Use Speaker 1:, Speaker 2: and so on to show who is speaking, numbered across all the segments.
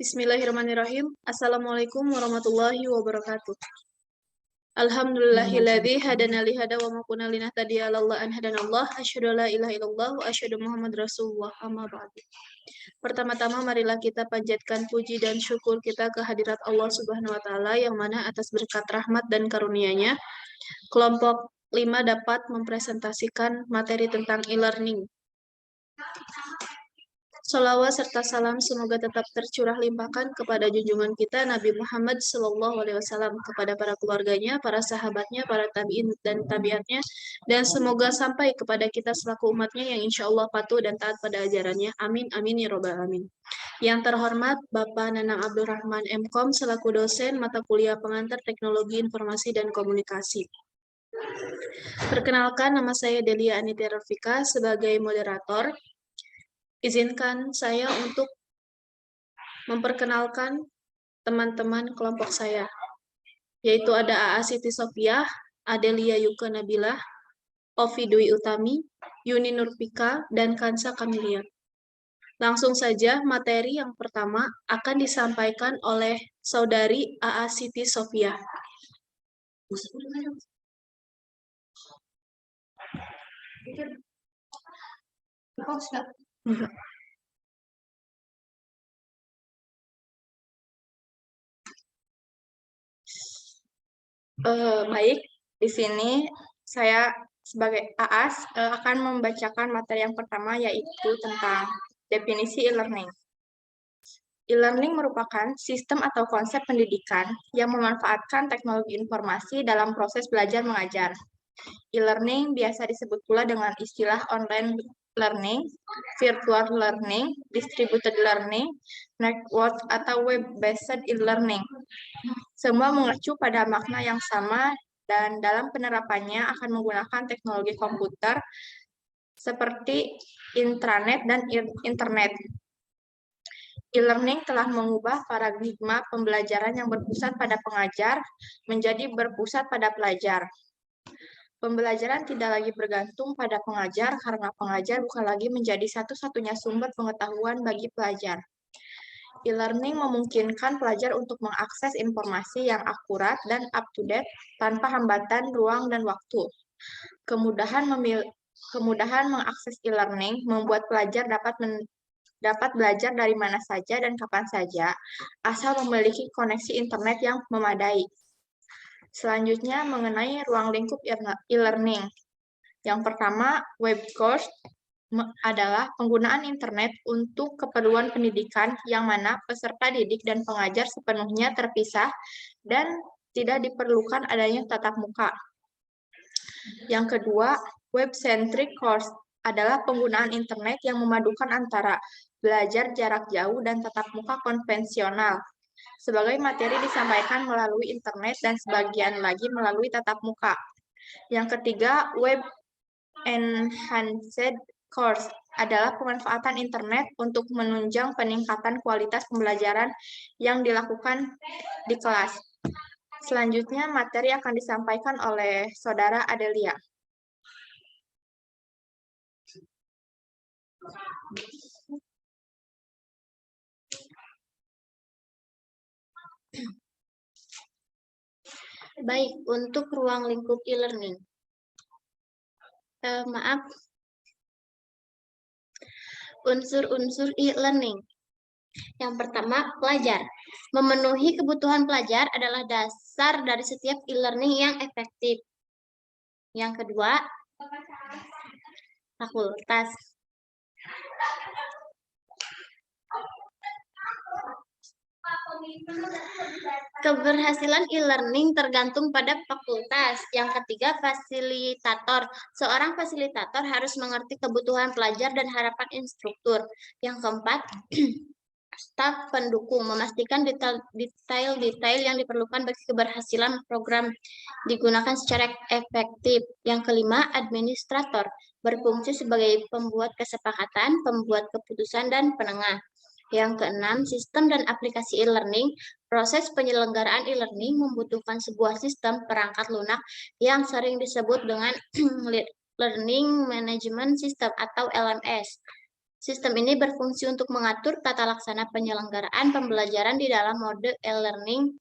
Speaker 1: Bismillahirrahmanirrahim. Assalamualaikum warahmatullahi wabarakatuh. Alhamdulillahilladzi hadana li hada wa ma kunna linahtadiya laula an hadanallah. Asyhadu an la ilaha illallah wa asyhadu Muhammad Rasulullah. Amma ba'du. Pertama-tama marilah kita panjatkan puji dan syukur kita kehadirat Allah Subhanahu wa taala yang mana atas berkat rahmat dan karunia-Nya kelompok 5 dapat mempresentasikan materi tentang e-learning. Salawat serta salam semoga tetap tercurah limpahkan kepada junjungan kita Nabi Muhammad SAW, kepada para keluarganya, para sahabatnya, para tabi'in dan tabiatnya, dan semoga sampai kepada kita selaku umatnya yang insya Allah patuh dan taat pada ajarannya. Amin, amin, ya robbal alamin. Yang terhormat Bapak Nanang Abdurrahman MKom selaku dosen mata kuliah pengantar Teknologi Informasi dan Komunikasi. Perkenalkan, nama saya Delia Anitya Rafika sebagai moderator. Izinkan saya untuk memperkenalkan teman-teman kelompok saya, yaitu ada AA Siti Sofia, Adelia Yuka Nabilah, Ovi Dwi Utami, Yuni Nurpika, dan Kansa Kamilia. Langsung saja, materi yang pertama akan disampaikan oleh Saudari AA Siti Sofia.
Speaker 2: Baik, di sini saya sebagai AAS akan membacakan materi yang pertama, yaitu tentang definisi e-learning. E-learning merupakan sistem atau konsep pendidikan yang memanfaatkan teknologi informasi dalam proses belajar mengajar. E-learning biasa disebut pula dengan istilah online learning, virtual learning, distributed learning, network, atau web-based e-learning. Semua mengacu pada makna yang sama dan dalam penerapannya akan menggunakan teknologi komputer seperti intranet dan internet. E-learning telah mengubah paradigma pembelajaran yang berpusat pada pengajar menjadi berpusat pada pelajar. Pembelajaran tidak lagi bergantung pada pengajar karena pengajar bukan lagi menjadi satu-satunya sumber pengetahuan bagi pelajar. E-learning memungkinkan pelajar untuk mengakses informasi yang akurat dan up-to-date tanpa hambatan ruang dan waktu. Kemudahan mengakses e-learning membuat pelajar dapat belajar dari mana saja dan kapan saja, asal memiliki koneksi internet yang memadai. Selanjutnya, mengenai ruang lingkup e-learning. Yang pertama, web course adalah penggunaan internet untuk keperluan pendidikan yang mana peserta didik dan pengajar sepenuhnya terpisah dan tidak diperlukan adanya tatap muka. Yang kedua, web-centric course adalah penggunaan internet yang memadukan antara belajar jarak jauh dan tatap muka konvensional. Sebagai materi disampaikan melalui internet dan sebagian lagi melalui tatap muka. Yang ketiga, web-enhanced course adalah pemanfaatan internet untuk menunjang peningkatan kualitas pembelajaran yang dilakukan di kelas. Selanjutnya, materi akan disampaikan oleh Saudara Adelia.
Speaker 3: Baik, untuk ruang lingkup e-learning. Unsur-unsur e-learning. Yang pertama, pelajar. Memenuhi kebutuhan pelajar adalah dasar dari setiap e-learning yang efektif. Yang kedua, fakultas. Keberhasilan e-learning tergantung pada fakultas. Yang ketiga, fasilitator. Seorang fasilitator harus mengerti kebutuhan pelajar dan harapan instruktur. Yang keempat, staf pendukung, memastikan detail-detail yang diperlukan bagi keberhasilan program digunakan secara efektif. Yang kelima, administrator, berfungsi sebagai pembuat kesepakatan, pembuat keputusan, dan penengah. Yang keenam, sistem dan aplikasi e-learning. Proses penyelenggaraan e-learning membutuhkan sebuah sistem perangkat lunak yang sering disebut dengan Learning Management System atau LMS. Sistem ini berfungsi untuk mengatur tata laksana penyelenggaraan pembelajaran di dalam mode e-learning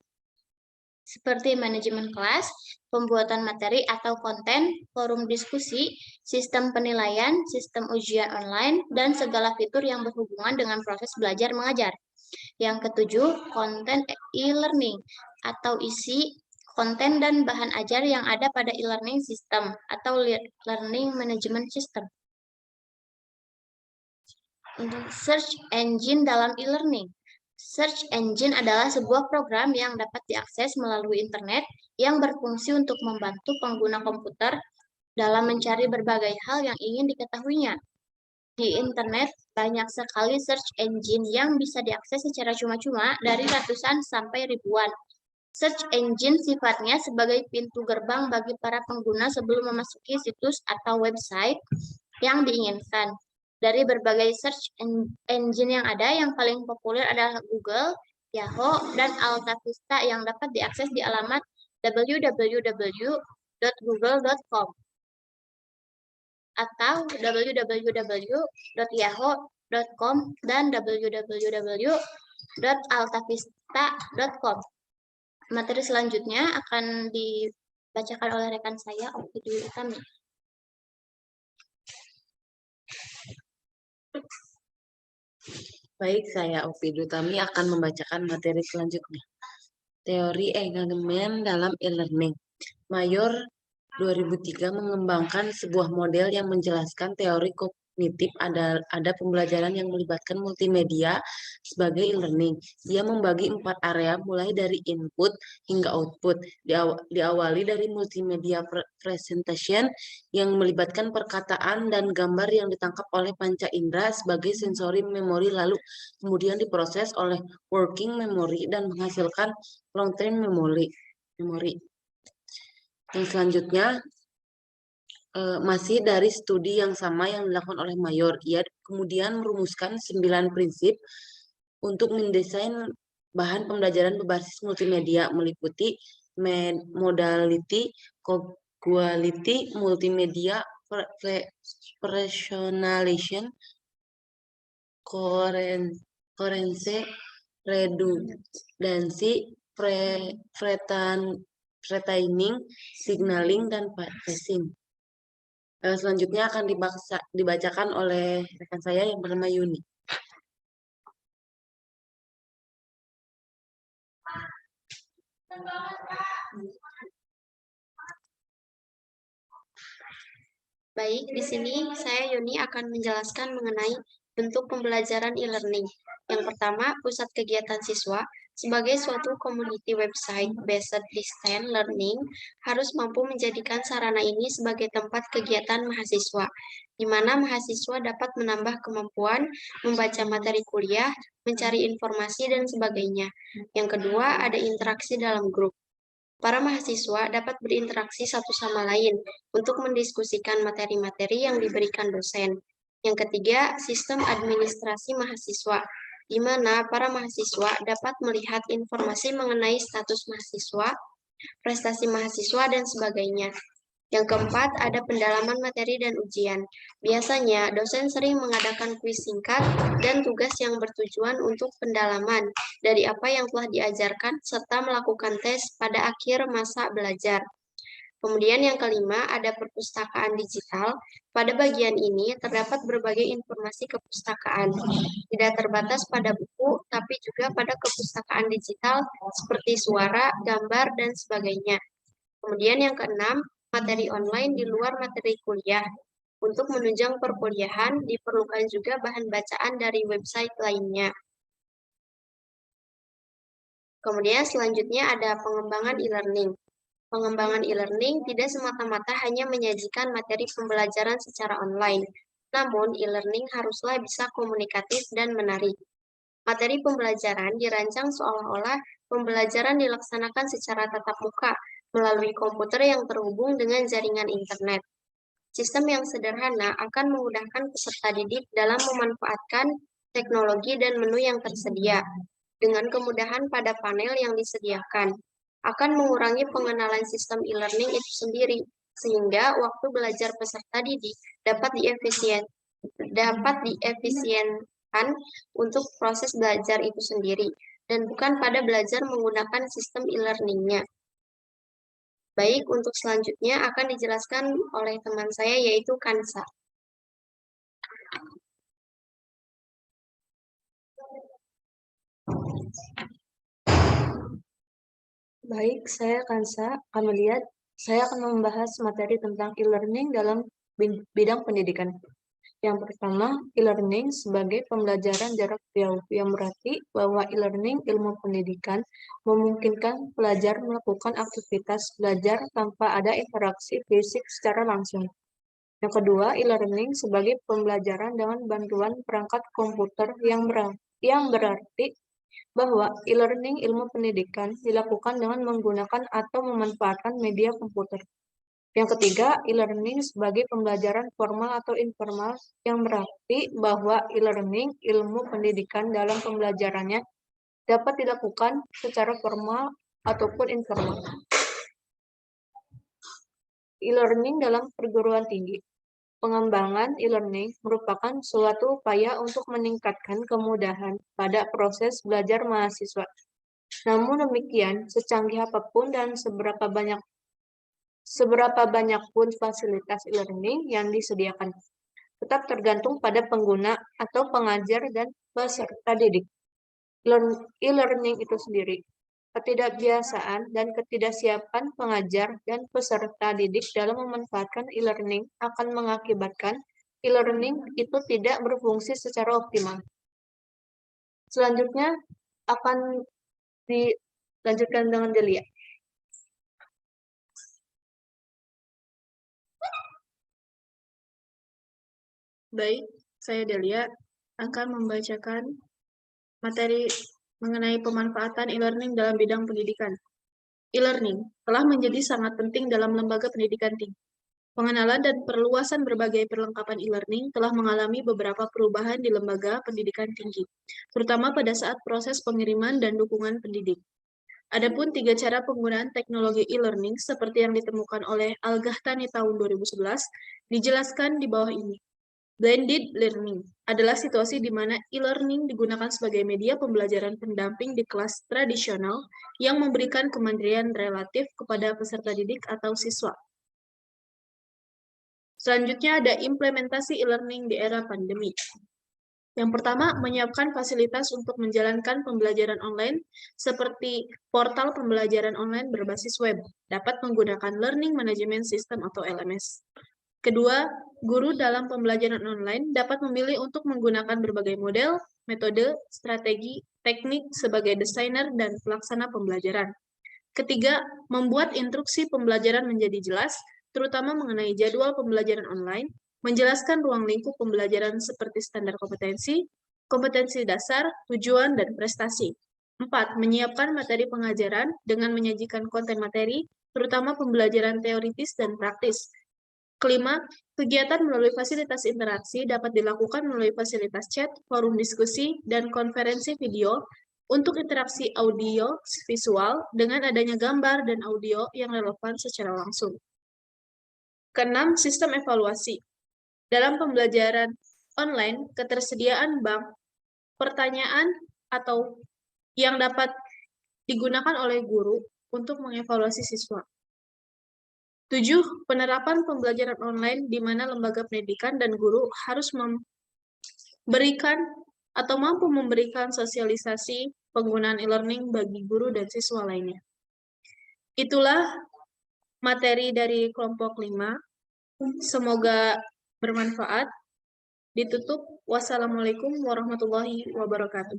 Speaker 3: seperti manajemen kelas, pembuatan materi atau konten, forum diskusi, sistem penilaian, sistem ujian online, dan segala fitur yang berhubungan dengan proses belajar mengajar. Yang ketujuh, konten e-learning atau isi konten dan bahan ajar yang ada pada e-learning system atau learning management system. Untuk search engine dalam e-learning. Search engine adalah sebuah program yang dapat diakses melalui internet yang berfungsi untuk membantu pengguna komputer dalam mencari berbagai hal yang ingin diketahuinya. Di internet, banyak sekali search engine yang bisa diakses secara cuma-cuma dari ratusan sampai ribuan. Search engine sifatnya sebagai pintu gerbang bagi para pengguna sebelum memasuki situs atau website yang diinginkan. Dari berbagai search engine yang ada, yang paling populer adalah Google, Yahoo, dan AltaVista yang dapat diakses di alamat www.google.com atau www.yahoo.com dan www.altavista.com. Materi selanjutnya akan dibacakan oleh rekan saya, Oki Dwi Utami.
Speaker 4: Baik, saya Opi Dutami akan membacakan materi selanjutnya. Teori engagement dalam e-learning. Mayor 2003 mengembangkan sebuah model yang menjelaskan teori kognitif ada pembelajaran yang melibatkan multimedia sebagai e-learning. Ia membagi 4 area mulai dari input hingga output. Diawali dari multimedia presentation yang melibatkan perkataan dan gambar yang ditangkap oleh panca indera sebagai sensory memory, lalu kemudian diproses oleh working memory dan menghasilkan long-term memory. Yang selanjutnya masih dari studi yang sama yang dilakukan oleh Mayor. Ia kemudian merumuskan 9 prinsip untuk mendesain bahan pembelajaran berbasis multimedia meliputi modality, quality, multimedia, personalization, coherence, redundancy, framing, signaling, dan pacing. Selanjutnya akan dibacakan oleh rekan saya yang bernama Yuni.
Speaker 3: Baik, di sini saya Yuni akan menjelaskan mengenai bentuk pembelajaran e-learning. Yang pertama, pusat kegiatan siswa. Sebagai suatu community website based distance learning, harus mampu menjadikan sarana ini sebagai tempat kegiatan mahasiswa, di mana mahasiswa dapat menambah kemampuan membaca materi kuliah, mencari informasi, dan sebagainya. Yang kedua, ada interaksi dalam grup. Para mahasiswa dapat berinteraksi satu sama lain untuk mendiskusikan materi-materi yang diberikan dosen. Yang ketiga, sistem administrasi mahasiswa, di mana para mahasiswa dapat melihat informasi mengenai status mahasiswa, prestasi mahasiswa, dan sebagainya. Yang keempat, ada pendalaman materi dan ujian. Biasanya, dosen sering mengadakan kuis singkat dan tugas yang bertujuan untuk pendalaman dari apa yang telah diajarkan serta melakukan tes pada akhir masa belajar. Kemudian yang kelima, ada perpustakaan digital. Pada bagian ini terdapat berbagai informasi kepustakaan. Tidak terbatas pada buku, tapi juga pada kepustakaan digital seperti suara, gambar, dan sebagainya. Kemudian yang keenam, materi online di luar materi kuliah. Untuk menunjang perkuliahan, diperlukan juga bahan bacaan dari website lainnya. Kemudian selanjutnya ada pengembangan e-learning. Pengembangan e-learning tidak semata-mata hanya menyajikan materi pembelajaran secara online, namun e-learning haruslah bisa komunikatif dan menarik. Materi pembelajaran dirancang seolah-olah pembelajaran dilaksanakan secara tatap muka melalui komputer yang terhubung dengan jaringan internet. Sistem yang sederhana akan memudahkan peserta didik dalam memanfaatkan teknologi dan menu yang tersedia. Dengan kemudahan pada panel yang disediakan, akan mengurangi pengenalan sistem e-learning itu sendiri, sehingga waktu belajar peserta didik dapat dapat diefisienkan untuk proses belajar itu sendiri, dan bukan pada belajar menggunakan sistem e-learning-nya. Baik, untuk selanjutnya akan dijelaskan oleh teman saya, yaitu Kansa.
Speaker 5: Baik, saya Kansa Kameliat. Saya akan membahas materi tentang e-learning dalam bidang pendidikan. Yang pertama, e-learning sebagai pembelajaran jarak jauh, yang berarti bahwa e-learning ilmu pendidikan memungkinkan pelajar melakukan aktivitas belajar tanpa ada interaksi fisik secara langsung. Yang kedua, e-learning sebagai pembelajaran dengan bantuan perangkat komputer, yang berarti bahwa e-learning ilmu pendidikan dilakukan dengan menggunakan atau memanfaatkan media komputer. Yang ketiga, e-learning sebagai pembelajaran formal atau informal, yang berarti bahwa e-learning ilmu pendidikan dalam pembelajarannya dapat dilakukan secara formal ataupun informal. E-learning dalam perguruan tinggi. Pengembangan e-learning merupakan suatu upaya untuk meningkatkan kemudahan pada proses belajar mahasiswa. Namun demikian, secanggih apapun dan seberapa banyak pun fasilitas e-learning yang disediakan, tetap tergantung pada pengguna atau pengajar dan peserta didik. E-learning itu sendiri, ketidakbiasaan dan ketidaksiapan pengajar dan peserta didik dalam memanfaatkan e-learning akan mengakibatkan e-learning itu tidak berfungsi secara optimal. Selanjutnya akan dilanjutkan dengan Delia.
Speaker 1: Baik, saya Delia akan membacakan materi mengenai pemanfaatan e-learning dalam bidang pendidikan. E-learning telah menjadi sangat penting dalam lembaga pendidikan tinggi. Pengenalan dan perluasan berbagai perlengkapan e-learning telah mengalami beberapa perubahan di lembaga pendidikan tinggi, terutama pada saat proses pengiriman dan dukungan pendidik. Adapun 3 cara penggunaan teknologi e-learning seperti yang ditemukan oleh Al-Ghahtani tahun 2011 dijelaskan di bawah ini. Blended learning adalah situasi di mana e-learning digunakan sebagai media pembelajaran pendamping di kelas tradisional yang memberikan kemandirian relatif kepada peserta didik atau siswa. Selanjutnya ada implementasi e-learning di era pandemi. Yang pertama, menyiapkan fasilitas untuk menjalankan pembelajaran online seperti portal pembelajaran online berbasis web, dapat menggunakan Learning Management System atau LMS. Kedua, guru dalam pembelajaran online dapat memilih untuk menggunakan berbagai model, metode, strategi, teknik sebagai desainer dan pelaksana pembelajaran. Ketiga, membuat instruksi pembelajaran menjadi jelas, terutama mengenai jadwal pembelajaran online, menjelaskan ruang lingkup pembelajaran seperti standar kompetensi, kompetensi dasar, tujuan, dan prestasi. 4. Menyiapkan materi pengajaran dengan menyajikan konten materi, terutama pembelajaran teoritis dan praktis. Kelima, kegiatan melalui fasilitas interaksi dapat dilakukan melalui fasilitas chat, forum diskusi, dan konferensi video untuk interaksi audio visual dengan adanya gambar dan audio yang relevan secara langsung. Keenam, sistem evaluasi. Dalam pembelajaran online, ketersediaan bank pertanyaan atau yang dapat digunakan oleh guru untuk mengevaluasi siswa. 7. Penerapan pembelajaran online di mana lembaga pendidikan dan guru harus memberikan atau mampu memberikan sosialisasi penggunaan e-learning bagi guru dan siswa lainnya. Itulah materi dari kelompok 5. Semoga bermanfaat. Ditutup. Wassalamualaikum warahmatullahi wabarakatuh.